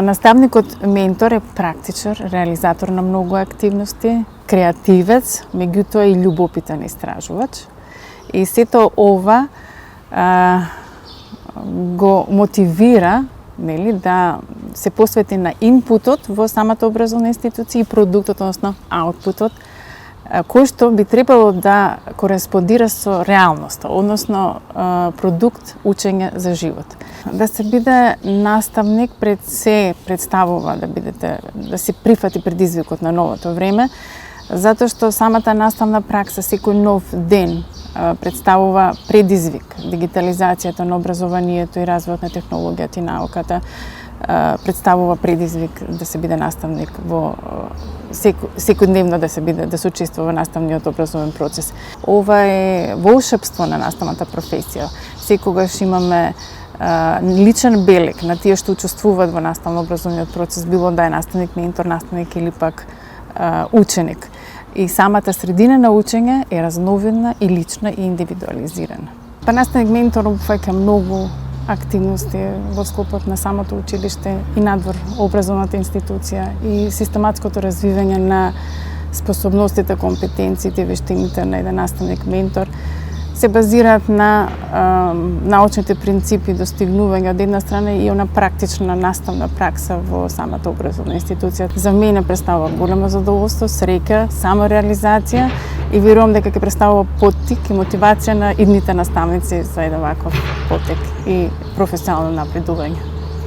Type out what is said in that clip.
Наставникот ментор е практичар, реализатор на многу активности, креативец, меѓутоа и љубопитен истражувач. И сето ова го мотивира, нели, да се посвети на инпутот во самата образовна институција и продуктот, односно аутпутот, кој што би требало да кореспондира со реалноста, односно продукт учење за живот. Да се биде наставник пред се представува да се прифати предизвикот на новото време, затоа што самата наставна пракса секој нов ден представува предизвик. Дигитализацијата на образованието и развојот на технологијата и науката представува предизвик да се биде наставник во секојдневно да се учествува во наставниот образовен процес. Ова е волшебство на наставната професија. Секогаш имаме личен белег на тие што учествуваат во наставно-образовниот процес, било да е наставник, ментор, наставник или пак ученик. И самата средина на учење е разновидна и лична и индивидуализирана. Наставник ментор опфаќа многу активности во склопот на самото училиште и надвор образовната институција и систематското развивање на способностите, компетенциите и вештините на еден наставник ментор се базираат на научните принципи достигнување од една страна и на практична наставна пракса во самата образовна институција. За мене представува големо задоволство, среќа, самореализација и верувам дека ќе представува поттик и мотивација на идните наставници за еден ваков поттик и професионално напредување.